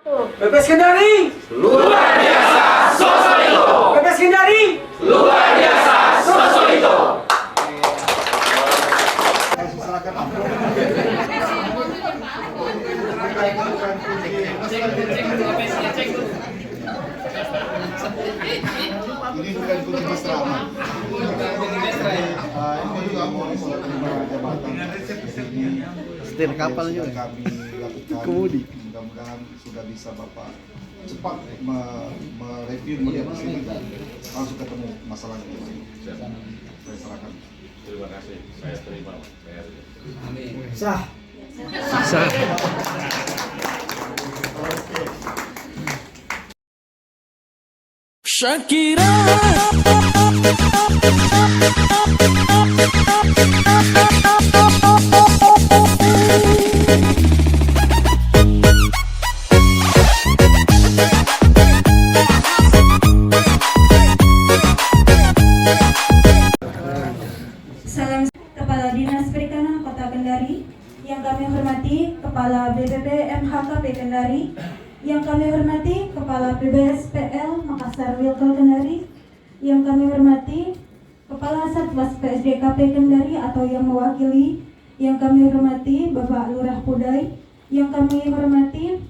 Bebas Kendari luar biasa Sosolito. Bebas Kendari Luar biasa Sosolito. Ini bukan kunci mesra. Ini juga mau menerima jabatan setir kapal juga kami lakukan. Kemudi. Mudah-mudahan sudah bisa Bapak cepat mereview melihat di sini dan langsung ketemu masalahnya di sini. Saya serahkan. Terima kasih. Saya terima. Amin. sah Shakira. Salam Kepala Dinas Perikanan Kota Kendari, yang kami hormati Kepala BPP MHKP Kendari, yang kami hormati Kepala PBSPL Makassar Wilkol Kendari, yang kami hormati Kepala Satgas PSDKP Kendari atau yang mewakili, yang kami hormati Bapak Lurah Pudai, yang kami hormati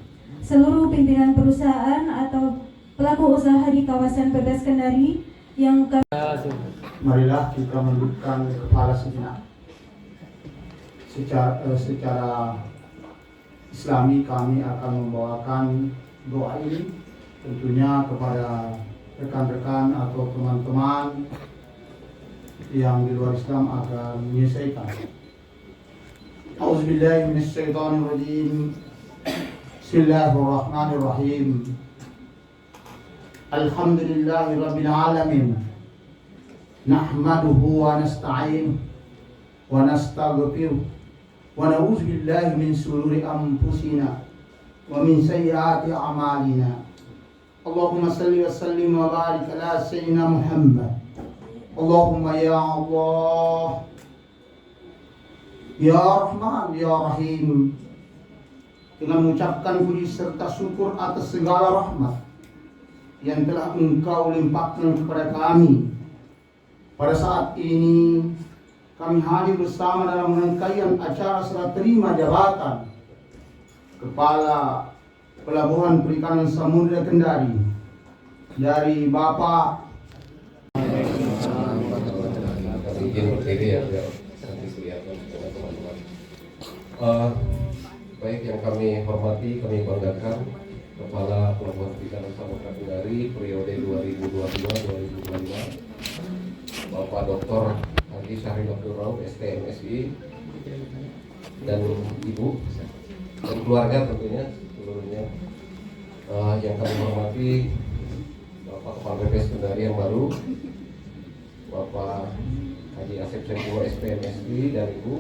seluruh pimpinan perusahaan atau pelaku usaha di kawasan PBS Kendari, yang kami marilah kita menundukkan kepala sejenak. Secara Islami kami akan membawakan doa ini tentunya kepada rekan-rekan atau teman-teman yang di luar Islam agar menyelesaikan. Auzubillahi minasyaitonirrajim. Bismillahirrahmanirrahim. Alhamdulillahirabbil alamin. Nahmaduhu wa nasta'in wa nastaghfiruh wa na'udzu billahi min shururi anfusina wa min sayyiati a'malina. Allahumma salli wa sallim wa barik ala sayyidina Muhammad. Allahumma ya Allah, ya Rahman, ya Rahim, dengan mengucapkan puji serta syukur atas segala rahmat yang telah Engkau limpahkan kepada kami. Pada saat ini kami hadir bersama dalam rangkaian acara serah terima jabatan Kepala Pelabuhan Perikanan Samudra Kendari dari Bapak. Izin berdiri ya, biar nanti kelihatan teman-teman. Baik, yang kami hormati, kami banggakan Kepala Pelabuhan Perikanan Samudra Kendari periode 2022-2025. Bapak Dr. Haji Syahril Abdul Rauf, STMSI, dan Ibu dan keluarga tentunya seluruhnya. Yang kami hormati Bapak Kepala BPS Kendari yang baru, Bapak Haji Asep Syahril SPMSI, dan Ibu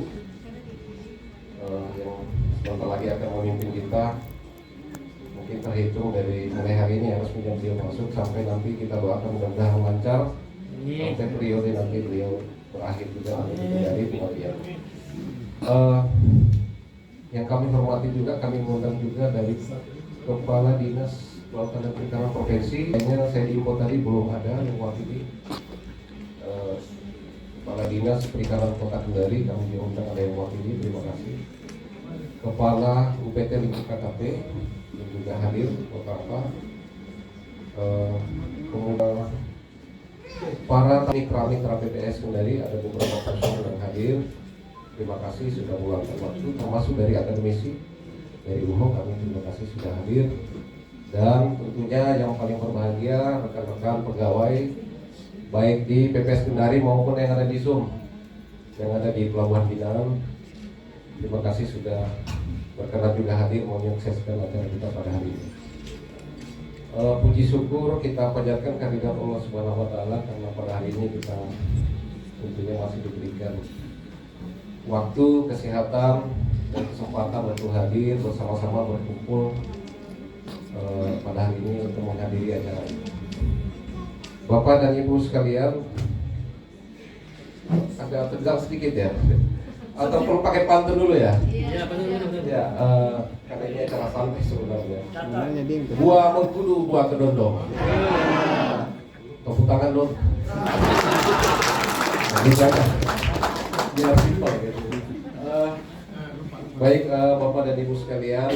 yang sebentar lagi akan memimpin kita. Mungkin terhitung dari mulai hari ini harus beliau masuk sampai nanti kita doakan mudah-mudahan lancar sampai periode nanti beliau berakhir juga dari pengabdian. Yang kami hormati juga, kami mengundang juga dari Kepala Dinas Kelautan dan Perikanan Provinsi. Kayaknya saya di info tadi belum ada yang mewakili Kepala Dinas Perikanan Kota Kendari, kami diundang ada yang mewakili, terima kasih. Kepala UPT Lingkup KKP yang juga hadir beberapa. Kemudian para mitra PPS Kendari ada beberapa personel yang hadir. Terima kasih sudah meluangkan waktu, termasuk dari akademisi dari UHO, kami terima kasih sudah hadir. Dan tentunya yang paling berbahagia rekan-rekan pegawai baik di PPS Kendari maupun yang ada di Zoom, yang ada di Pelabuhan Binaan. Terima kasih sudah berkenan juga hadir menyukseskan acara kita pada hari ini. Puji syukur kita panjatkan kehadirat Allah Subhanahu wa Ta'ala karena pada hari ini kita tentunya masih diberikan waktu, kesehatan, dan kesempatan untuk hadir bersama-sama berkumpul pada hari ini untuk menghadiri acara ini. Bapak dan Ibu sekalian, agak tegang sedikit ya, atau perlu pakai pantun dulu ya? Iya, benar. Ya, karena ini acara santai sebenarnya. Buah mengkudu, buah kedondong. Tepuk tangan dong. Ini saja. Biar simpel gitu. Baik Bapak dan Ibu sekalian,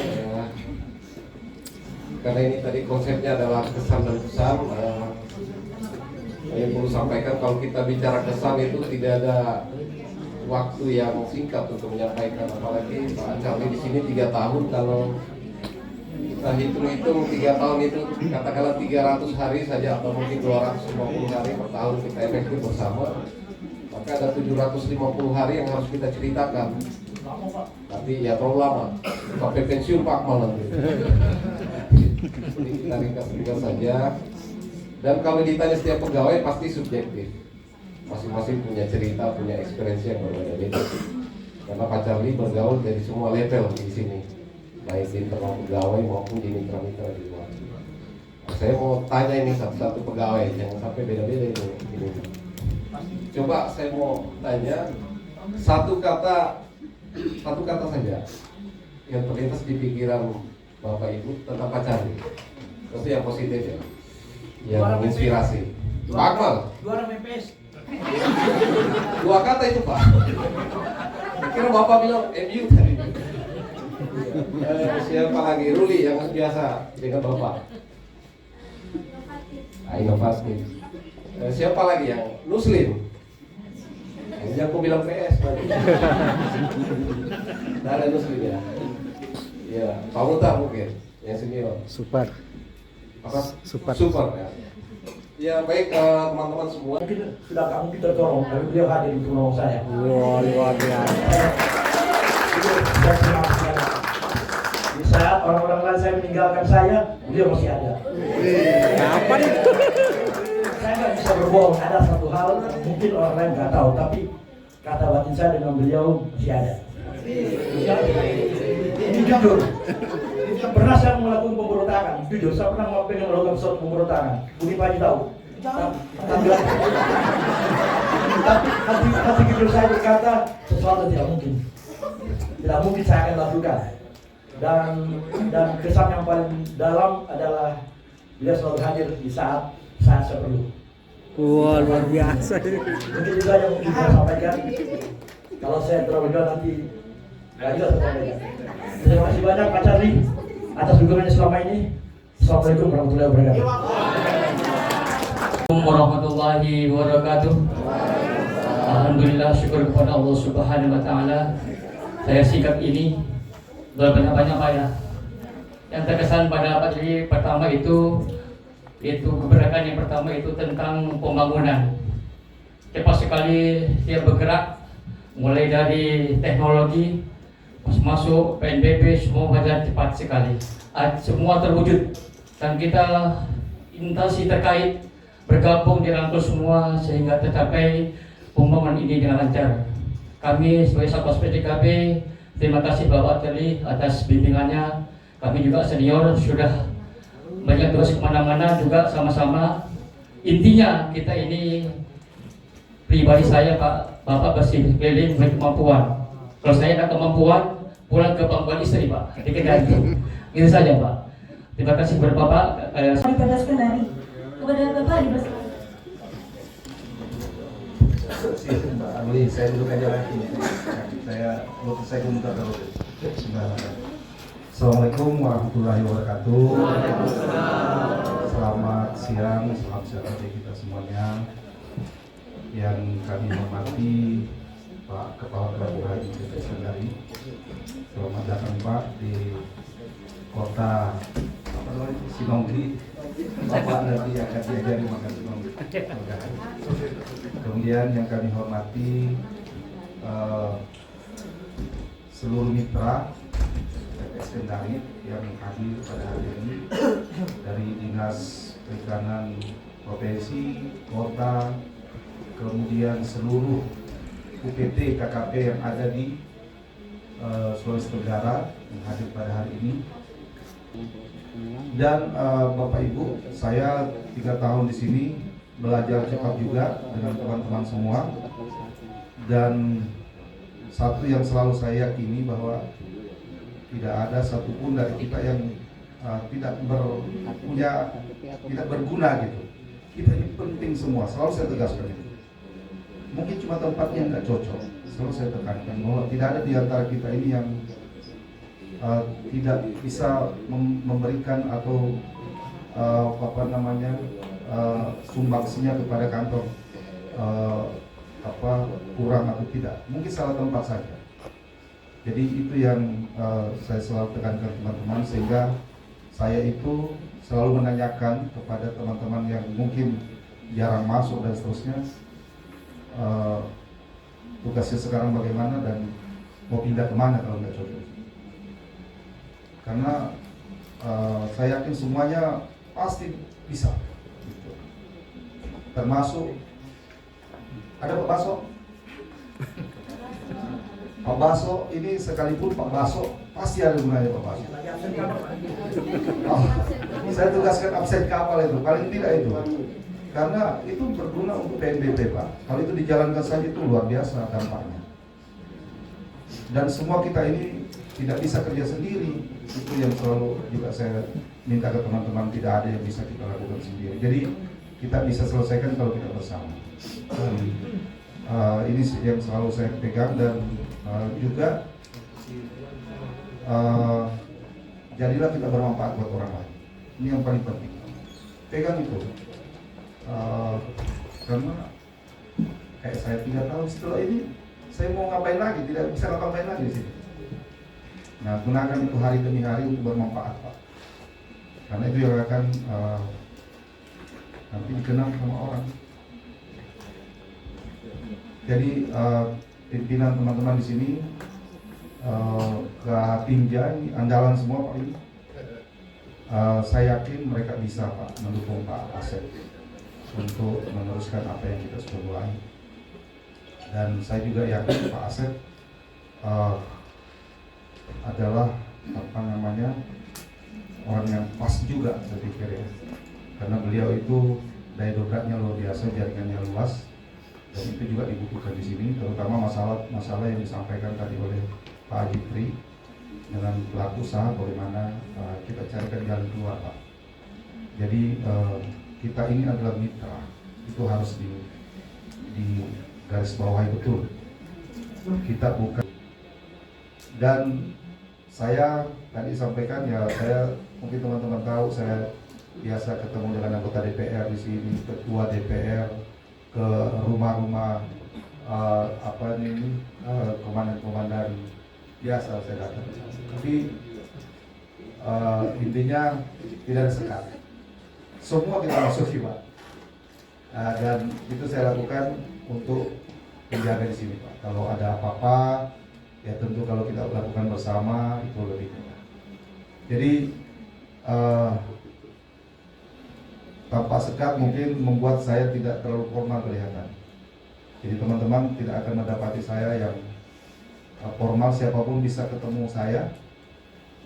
karena ini tadi konsepnya adalah kesan dan pesan. Saya perlu sampaikan kalau kita bicara kesan itu tidak ada waktu yang singkat untuk menyampaikan, apalagi Pak Charlie di sini 3 tahun. Kalau kita hitung-hitung 3 tahun itu katakanlah 300 hari saja atau mungkin 250 hari per tahun kita efektif bersama, maka ada 750 hari yang harus kita ceritakan. Tapi ya terlalu lama sampai pensiun Pak Akmal nanti. Ini kita ringkas saja. Dan kalau ditanya setiap pegawai pasti subjektif. Masing-masing punya cerita, punya experience yang berbeda-beda. Karena Pak Charlie bergaul dari semua level di sini, baik di internal pegawai maupun di mitra-mitra di luar. Nah, saya mau tanya ini satu-satu pegawai, jangan sampai beda-beda ini. Coba saya mau tanya satu kata saja yang terlintas di pikiran Bapak Ibu tentang Pak Charlie. Itu yang positif ya, yang menginspirasi. Pak Akmal. Juara MPS. 2 kata itu Pak. Kira Bapak bilang MU tadi. Siapa lagi? Ruli yang biasa dengan Bapak. Inovatif. Siapa lagi yang Muslim? Ini aku bilang PS tadi. Nah, ada Muslim ya. Ya, Pak Mutar mungkin yang senior. Super. Apa? Super ya. Ya baik teman-teman semua. Mungkin sudah nggak mungkin tertolong, tapi beliau hadir untuk menolong saya. Wah, luar biasa. Di saat orang-orang lain saya meninggalkan saya, beliau masih ada. Apa itu? Saya nggak bisa berbohong. Ada satu hal mungkin orang lain nggak tahu, tapi kata batin saya dengan beliau masih ada. Ini jujur. Pernah saya melakukan pemberontakan, jujur saya pernah melakukan suatu pemberontakan. Mungkin Pak Haji tahu. Tapi hati jujur saya berkata sesuatu tidak mungkin. Tidak mungkin saya akan lakukan. Dan kesan yang paling dalam adalah beliau selalu hadir di saat saya perlu. Wah, luar biasa. Mungkin itu aja mungkin saya sampaikan. Kalau saya terlalu jauh nanti nggak bisa saya sampaikan. Terima kasih banyak Pak Charlie atas dukungannya selama ini. Assalamualaikum warahmatullahi wabarakatuh. Warahmatullahi wabarakatuh. Alhamdulillah, syukur kepada Allah Subhanahu wa taala. Saya sikap ini banyak-banyak Pak ya. Yang terkesan pada Pak Charlie pertama itu keberatan yang pertama itu tentang pembangunan. Cepat sekali dia bergerak, mulai dari teknologi masuk PNBP, semua berjalan cepat sekali. Semua terwujud dan kita instansi terkait bergabung dirangkul semua sehingga tercapai pembangunan ini dengan lancar. Kami sebagai Satgas PTKP terima kasih Bapak Charlie atas bimbingannya. Kami juga senior sudah banyak tugas kemana-mana juga sama-sama. Intinya kita ini pribadi saya Bapak bersih keliling memiliki kemampuan. Kalau saya ada kemampuan pulang ke pangkuan istri Pak, dikenali. Itu saja Pak. Terima kasih kepada Bapak. Dibebaskan dari kepada Bapak dibebaskan. Mbak Amli, saya duduk aja lagi. Saya komentar dulu. Assalamualaikum warahmatullahi wabarakatuh. Selamat siang, salam sejahtera kita semuanya. Yang kami hormati Pak Kepala Pelabuhan BPS Kendari. Selamat datang Pak di kota Sinonggi. Bapak nanti akan diajari makan Sinonggi. Kemudian yang kami hormati seluruh mitra BPS Kendari yang hadir pada hari ini dari Dinas Perikanan Provinsi, Kota, kemudian seluruh UPT KKP yang ada di Sulawesi Tenggara yang hadir pada hari ini. Dan Bapak Ibu, saya 3 tahun di sini belajar cepat juga dengan teman-teman semua. Dan satu yang selalu saya yakini bahwa tidak ada satupun dari kita yang tidak berguna gitu. Kita ini penting semua, selalu saya tegaskan itu. Mungkin cuma tempatnya nggak cocok, selalu saya tekankan bahwa tidak ada di antara kita ini yang tidak bisa memberikan atau sumbangsinya kepada kantor kurang atau tidak. Mungkin salah tempat saja. Jadi itu yang saya selalu tekankan teman-teman, sehingga saya itu selalu menanyakan kepada teman-teman yang mungkin jarang masuk dan seterusnya, tugasnya sekarang bagaimana dan mau pindah kemana kalau nggak cocok. Karena saya yakin semuanya pasti bisa, gitu. Termasuk ada Pak Baso. Pak Baso ini sekalipun Pak Baso pasti ada gunanya Pak Baso. Saya tugaskan absen kapal itu, paling tidak itu. Karena itu berguna untuk PNBP Pak. Kalau itu dijalankan saja itu luar biasa dampaknya. Dan semua kita ini tidak bisa kerja sendiri. Itu yang selalu juga saya minta ke teman-teman, tidak ada yang bisa kita lakukan sendiri. Jadi kita bisa selesaikan kalau kita bersama. Ini yang selalu saya pegang, dan juga jadilah kita bermanfaat buat orang lain. Ini yang paling penting. Pegang itu. Karena kayak saya 3 tahun setelah ini, saya mau ngapain lagi? Tidak bisa ngapain lagi di sini. Nah, gunakan itu hari demi hari untuk bermanfaat, Pak. Karena itu yang akan nanti dikenal sama orang. Jadi pimpinan teman-teman di sini, ke Tinja ini andalan semua Pak ini. Saya yakin mereka bisa Pak mendukung Pak Asep untuk meneruskan apa yang kita sudah mulai. Dan saya juga yakin Pak Asep adalah orang yang pas juga, saya pikir ya, karena beliau itu daya dobraknya luar biasa, jaringannya luas, dan itu juga dibutuhkan di sini, terutama masalah yang disampaikan tadi oleh Pak Jipri dengan pelaku usaha, bagaimana kita carikan jalan keluar Pak. Jadi kita ini adalah mitra, itu harus di garis bawahi betul. Kita bukan. Dan saya tadi sampaikan ya, saya mungkin teman-teman tahu saya biasa ketemu dengan anggota DPR di sini, ketua DPR, ke rumah-rumah komandan-komandan biasa saya datang. Tapi intinya tidak sekat. Semua kita masuki Pak. Dan itu saya lakukan untuk menjaga di sini Pak. Kalau ada apa-apa, ya tentu kalau kita lakukan bersama itu lebih mudah. Jadi tanpa sekat mungkin membuat saya tidak terlalu formal kelihatan. Jadi teman-teman tidak akan mendapati saya yang formal, siapapun bisa ketemu saya.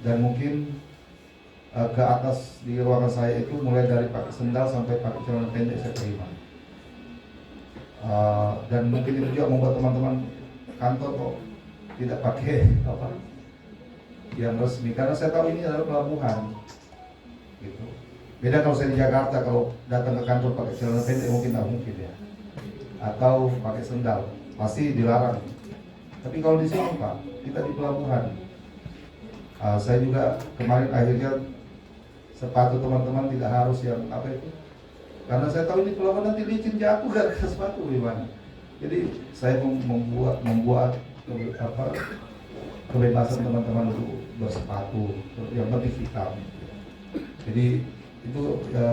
Dan mungkin ke atas di ruangan saya itu mulai dari pakai sendal sampai pakai celana pendek saya terima. Dan mungkin itu juga membuat teman-teman kantor kok tidak pakai yang resmi, karena saya tahu ini adalah pelabuhan gitu. Beda kalau saya di Jakarta, kalau datang ke kantor pakai celana pendek mungkin tidak mungkin ya, atau pakai sendal pasti dilarang. Tapi kalau di sini Pak, kita di pelabuhan. Saya juga kemarin akhirnya sepatu teman-teman tidak harus yang karena saya tahu ini pelabuhan nanti licin jatuh gara-gara sepatu gimana. Jadi saya membuat kebebasan teman-teman untuk bersepatu yang penting hitam. Jadi itu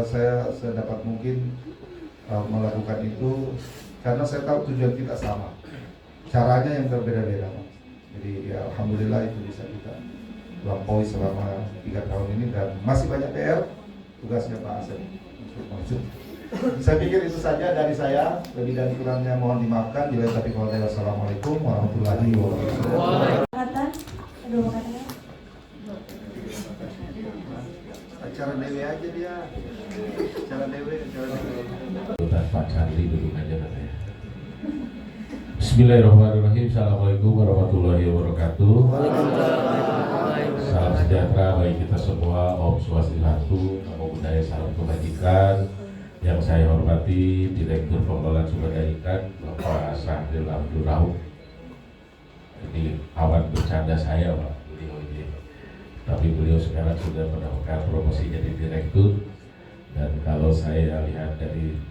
saya sedapat mungkin melakukan itu karena saya tahu tujuan kita sama, caranya yang berbeda-beda. Jadi ya alhamdulillah itu bisa kita lampaui selama 3 tahun ini, dan masih banyak PR, tugasnya Pak Asep untuk maju. Saya pikir itu saja dari saya. Lebih dan kurangnya mohon dimaafkan. Wassalamualaikum warahmatullahi wabarakatuh. Acara dewe aja dia. Acara dewe. Udah Pak Charlie dulu aja katanya. Bismillahirrahmanirrahim. Assalamualaikum warahmatullahi wabarakatuh. salam sejahtera bagi kita semua. Om Swastiastu, Namo Buddhaya, salam kebajikan. Yang saya hormati Direktur Pengelolaan Sumber Daya Ikan Bapak Sahril Abdul Rauf. Ini awan bercanda saya Pak, beliau ini. Tapi beliau sekarang sudah mendapatkan promosi jadi direktur. Dan kalau saya lihat dari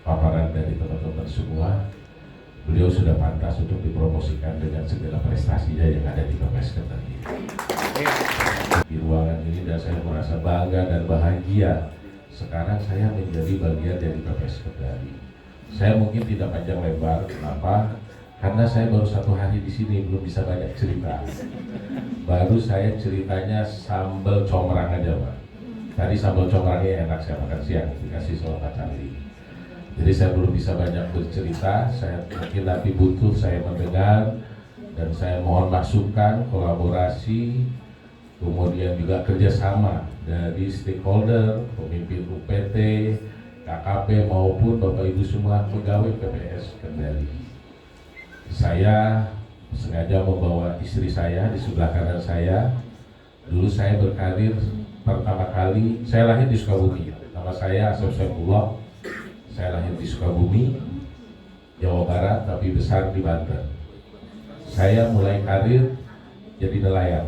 paparan dari teman-teman semua, beliau sudah pantas untuk dipromosikan dengan segala prestasinya yang ada di PPS Kendari. Di ruangan ini dan saya merasa bangga dan bahagia. Sekarang saya menjadi bagian dari PPS Kendari. Saya mungkin tidak panjang lebar, kenapa? Karena saya baru 1 hari di sini, belum bisa banyak cerita. Baru saya ceritanya sambal comrang aja Pak. Tadi sambal comrangnya enak, saya makan siang, dikasih sama Pak Chandri. Jadi saya belum bisa banyak bercerita, saya mungkin nanti butuh saya mendengar dan saya mohon masukan, kolaborasi, kemudian juga kerjasama dari stakeholder, pemimpin UPT, KKP maupun Bapak Ibu semua pegawai PPS Kendari. Saya sengaja membawa istri saya di sebelah kanan saya. Dulu saya berkarir pertama kali, saya lahir di Sukabumi. Nama saya Asep Saifullah. Saya lahir di Sukabumi, Jawa Barat, tapi besar di Banten. Saya mulai karir jadi nelayan.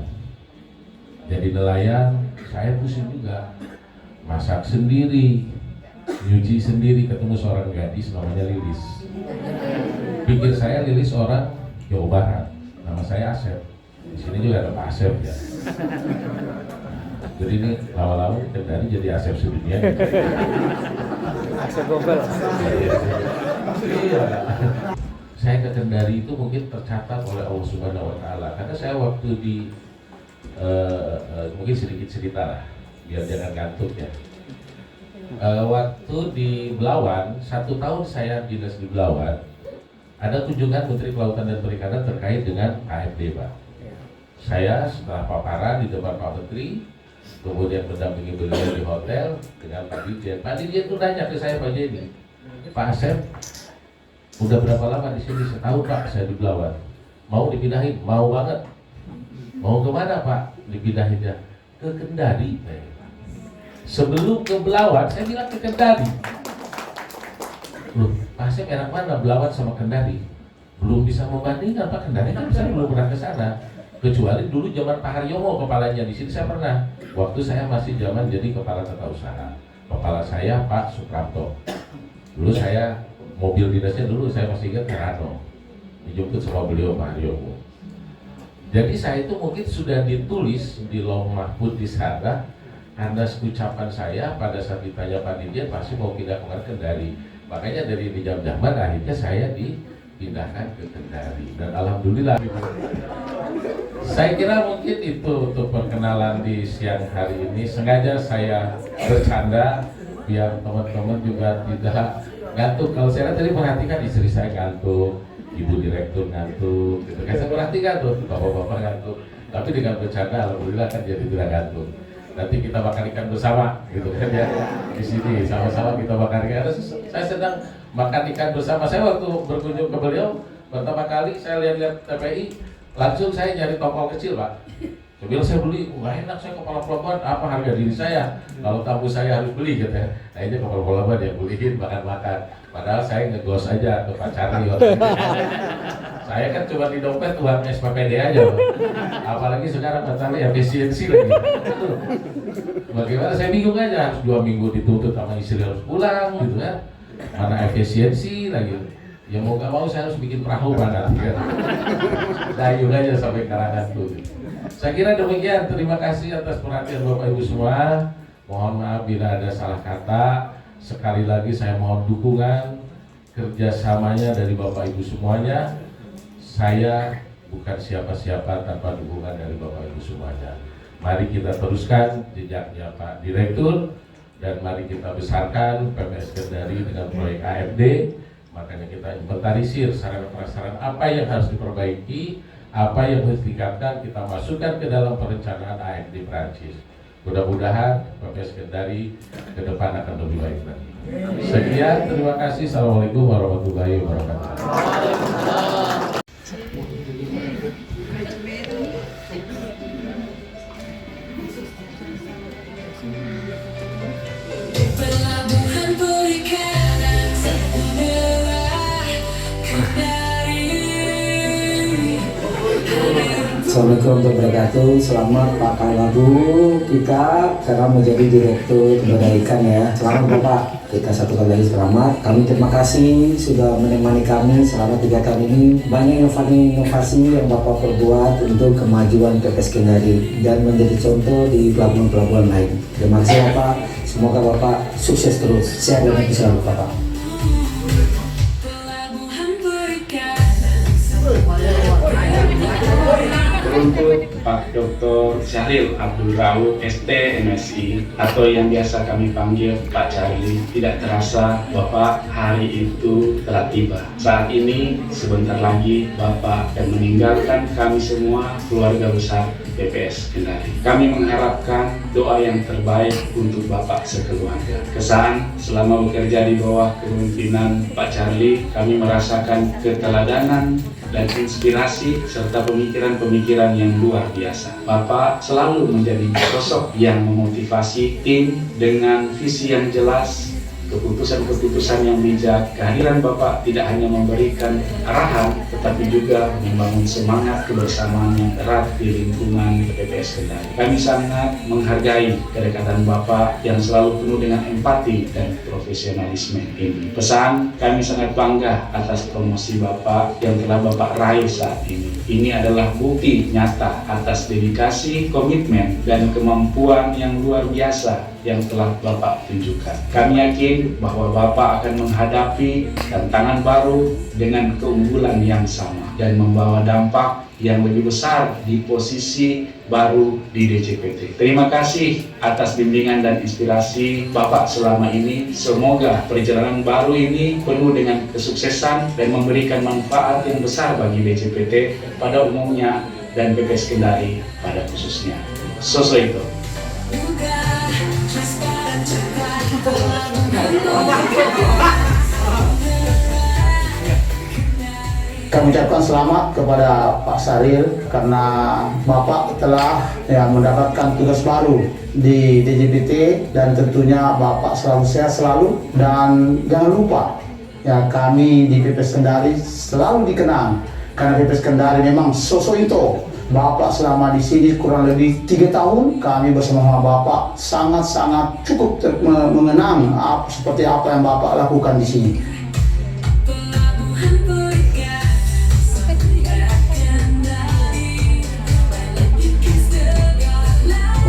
Jadi nelayan, saya pusing juga. Masak sendiri, nyuci sendiri, ketemu seorang gadis namanya Lilis. Pikir saya Lilis orang Jawa Barat, nama saya Asep. Di sini juga ada Pak Asep ya. Jadi ini lama-lama Kendari jadi Asep sedunia. Asep Google. Iya. Saya ke Kendari itu mungkin tercatat oleh Allah Subhanahu Wa Taala karena saya waktu di mungkin sedikit cerita lah biar jangan ngantuk ya. Waktu di Belawan, 1 tahun saya dinas di Belawan, ada kunjungan Menteri Kelautan dan Perikanan terkait dengan AFD Pak. Saya setelah paparan di depan Pak Menteri, kemudian mendampingi beliau di hotel dengan Pak Dirjen. Pak Dirjen itu nanya ke saya, Pak Jenny, Pak Asep, udah berapa lama di sini? Setahun Pak, saya di Belawan. Mau dipindahin? Mau banget. Mau kemana Pak dipindahinnya? Ke Kendari. Sebelum ke Belawan, saya bilang ke Kendari. Loh, Pak Asep enak mana Belawan sama Kendari? Belum bisa membandingkan Pak, Kendari kan saya belum pernah ke sana. Kecuali dulu zaman Pak Haryomo kepalanya, di sini saya pernah. Waktu saya masih zaman jadi kepala tata usaha. Kepala saya Pak Suprapto. Dulu saya mobil dinasnya dulu saya masih ingat Rano. Dijemput sama beliau Pak Haryomo. Jadi saya itu mungkin sudah ditulis di Lauh Mahfud di sana. Karena ucapan saya pada saat ditanya Pak Dirjen pasti mau pindah ke Kendari. Makanya dari di jam-jaman akhirnya saya dipindahkan ke Kendari. Dan alhamdulillah. Saya kira mungkin itu untuk perkenalan di siang hari ini. Sengaja saya bercanda biar teman-teman juga tidak ngantuk. Kalau saya tadi perhatikan istri saya ngantuk, ibu direktur ngantuk, gitu kan saya perhatikan tuh bapak-bapak ngantuk. Tapi dengan bercanda alhamdulillah kan jadi tidak ngantuk. Nanti kita makan ikan bersama, gitu kan ya di sini sama-sama kita makan ikan. Saya sedang makan ikan bersama. Saya waktu berkunjung ke beliau pertama kali saya lihat-lihat TPI. Langsung saya nyari tongkol kecil Pak. Sambil saya beli, wah enak saya kepala pelabuhan, apa harga diri saya? Kalau tamu saya harus beli gitu ya. Nah ini kepala pelabuhan yang beliin makan-makan. Padahal saya ngegos aja ke Pak Chandri. Saya kan cuma di dompet uang SPPD aja Pak. Apalagi sekarang Pak Chandri efisiensi lagi. Bagaimana saya bingung aja, harus 2 minggu dituntut sama istri harus pulang gitu kan. Mana efisiensi lagi. Ya mau gak mau saya harus bikin perahu mana kan. Dayung aja sampai karangan tuh. Saya kira demikian. Terima kasih atas perhatian Bapak Ibu semua. Mohon maaf bila ada salah kata. Sekali lagi saya mohon dukungan kerjasamanya dari Bapak Ibu semuanya. Saya bukan siapa-siapa tanpa dukungan dari Bapak Ibu semuanya. Mari kita teruskan jejaknya Pak Direktur dan mari kita besarkan PPS Kendari dengan proyek AFD. Makanya kita inventarisir sarana-prasarana apa yang harus diperbaiki, apa yang harus ditingkatkan, kita masukkan ke dalam perencanaan AFD Prancis. Mudah-mudahan PPS Kendari ke depan akan lebih baik lagi. Sekian, terima kasih. Assalamualaikum warahmatullahi wabarakatuh. Assalamualaikum warahmatullahi wabarakatuh. Selamat Pak Kalabu kita sekarang menjadi Direktur Kebudayaan ya. Selamat Bapak. Kita satu kali lagi selamat. Kami terima kasih sudah menemani kami selama 3 tahun ini. Banyak inovasi yang Bapak perbuat untuk kemajuan PPS Kendari dan menjadi contoh di pelabuhan-pelabuhan lain. Terima kasih Bapak. Semoga Bapak sukses terus. Sehat dan happy selalu Bapak. Untuk Pak Dr. Syahril Abdul Rauf ST MSI atau yang biasa kami panggil Pak Charlie, tidak terasa Bapak hari itu telah tiba. Saat ini sebentar lagi Bapak akan meninggalkan kami semua keluarga besar PPS Kendari. Kami mengharapkan doa yang terbaik untuk Bapak sekeluarga. Kesan selama bekerja di bawah kepemimpinan Pak Charlie, kami merasakan keteladanan dan inspirasi serta pemikiran-pemikiran yang luar biasa. Bapak selalu menjadi sosok yang memotivasi tim dengan visi yang jelas, keputusan-keputusan yang bijak. Kehadiran Bapak tidak hanya memberikan arahan, tetapi juga membangun semangat kebersamaan yang erat di lingkungan PPS Kendari. Kami sangat menghargai kedekatan Bapak yang selalu penuh dengan empati dan profesionalisme ini. Pesan, kami sangat bangga atas promosi Bapak yang telah Bapak raih saat ini. Ini adalah bukti nyata atas dedikasi, komitmen, dan kemampuan yang luar biasa yang telah Bapak tunjukkan. Kami yakin bahwa Bapak akan menghadapi tantangan baru dengan keunggulan yang sama dan membawa dampak yang lebih besar di posisi baru di DJPT. Terima kasih atas bimbingan dan inspirasi Bapak selama ini. Semoga perjalanan baru ini penuh dengan kesuksesan dan memberikan manfaat yang besar bagi DJPT pada umumnya dan PPS Kendari pada khususnya. Sosoito. Kami ucapkan selamat kepada Pak Syahril karena Bapak telah mendapatkan tugas baru di DJPT dan tentunya Bapak selalu sehat selalu, dan jangan lupa ya, kami di PPS Kendari selalu dikenang karena PPS Kendari memang sosok itu. Bapak selama di sini kurang lebih 3 tahun, kami bersama Bapak sangat-sangat cukup mengenang seperti apa yang Bapak lakukan di sini.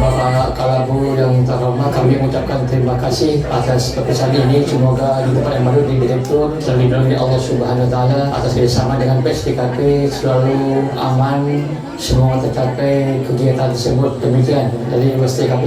Bapak Kalabu yang terhormat, kami mengucapkan terima kasih atas pepesan ini. Semoga di tempat yang baru di Direktur terlindungi Allah Subhanahu Wa Taala atas kerjasama dengan PSDKP selalu aman, semua tercapai kegiatan tersebut. Demikian dari PSDKP.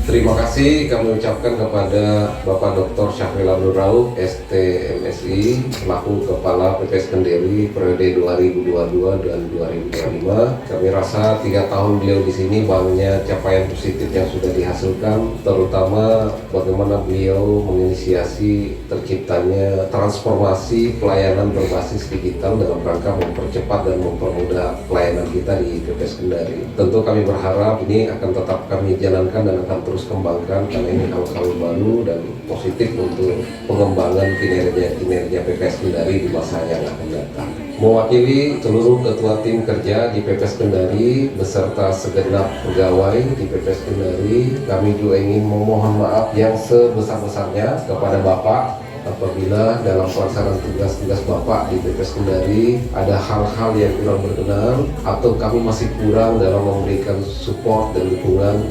Terima kasih kami ucapkan kepada Bapak Dr. Syahril Abdul Rauf ST MSI selaku Kepala PPS Kendari periode 2022 dan 2025. Kami rasa 3 tahun beliau di sini banyak capaian positif yang sudah dihasilkan, terutama bagaimana beliau menginisiasi terciptanya transformasi pelayanan berbasis digital dalam rangka mempercepat dan mempermudah pelayanan kita di PPS Kendari. Tentu kami berharap ini akan tetap kami jalankan dan akan terus kembangkan karena ini hal-hal baru dan positif untuk pengembangan kinerja PPS Kendari di masa yang akan datang. Mewakili seluruh ketua tim kerja di PPS Kendari beserta segenap pegawai di PPS Kendari, kami juga ingin memohon maaf yang sebesar-besarnya kepada Bapak apabila dalam pelaksanaan tugas-tugas Bapak di PPS Kendari ada hal-hal yang kurang berkenan atau kami masih kurang dalam memberikan support dan dukungan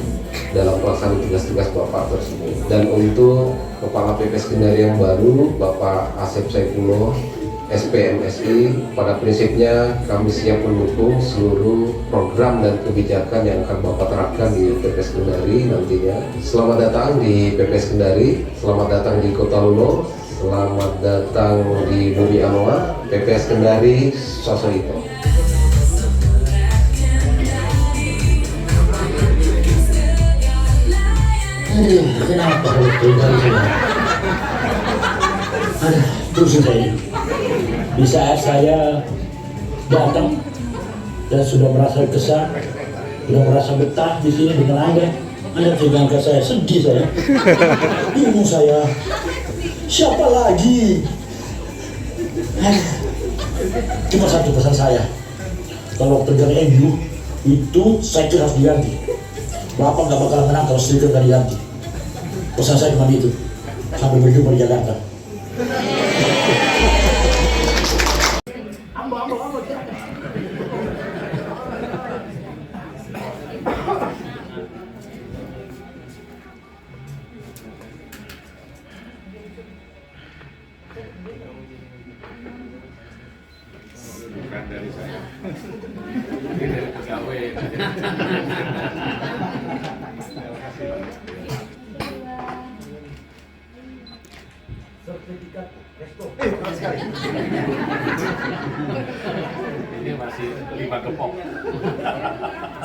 dalam pelaksanaan tugas-tugas Bapak tersebut. Dan untuk Kepala PPS Kendari yang baru, Bapak Asep Saifullah SPMSI, pada prinsipnya kami siap mendukung seluruh program dan kebijakan yang akan Bapak terapkan di PPS Kendari nantinya. Selamat datang di PPS Kendari, selamat datang di Kota Lulo, selamat datang di Bumi Anoa, PPS Kendari, Sosoito. Kenapa harus tinggal sini? Pusing saya. Di saat saya datang dan sudah merasa kesal, sudah merasa betah di sini dengan Anda, Anda tidak angkat saya, sedih saya. Bingung saya. Siapa lagi? Cuma satu pesan saya. Kalau terjadi MU itu saya kira harus diganti. Bapak nggak bakalan menang kalau striker nggak diganti. Pesan saya cuma itu. Sampai berjumpa di Jakarta. Bukan dari saya. Ini dari pegawai. Sertifikat resto. Ini masih 5 gepok.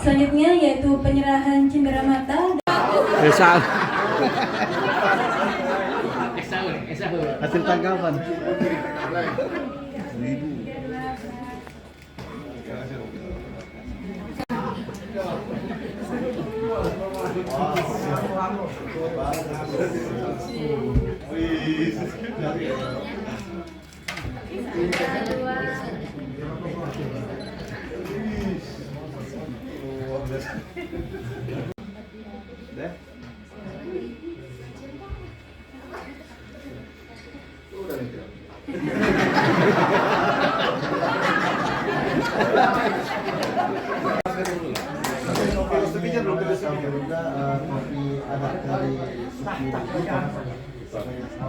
Selanjutnya yaitu penyerahan cenderamata. Hasil tanggapan.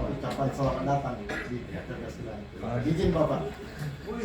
Ucapan selamat datang di Ketergasilan. Izin Bapak. Ini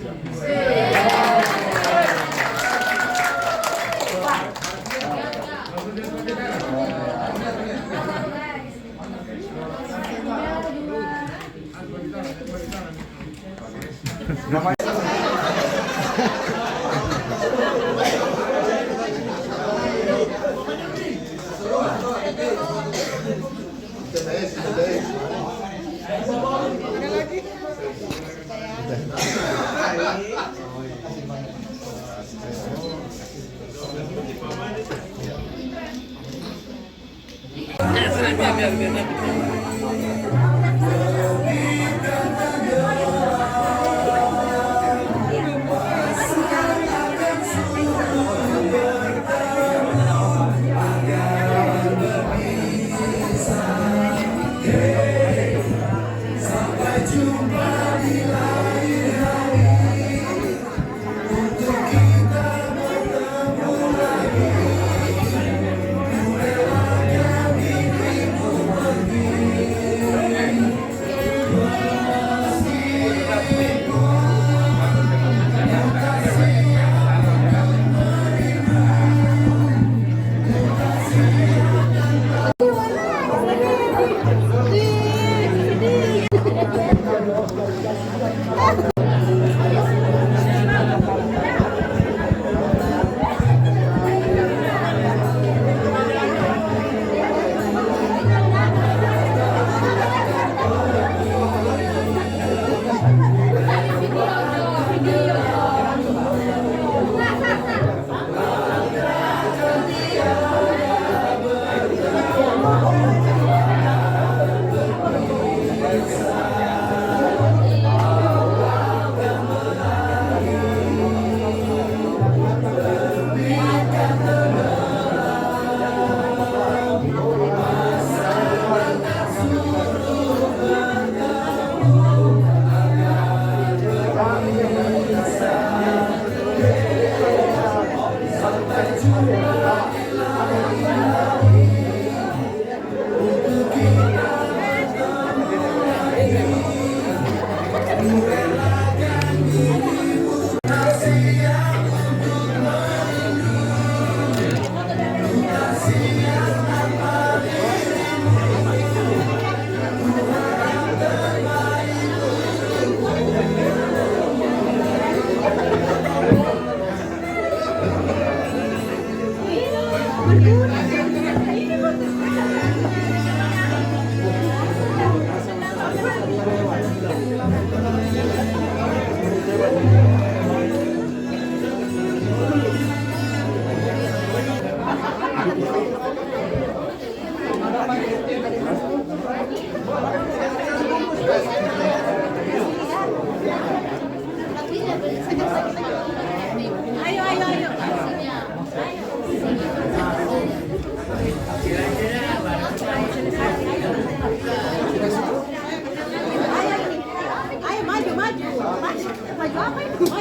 Bakit?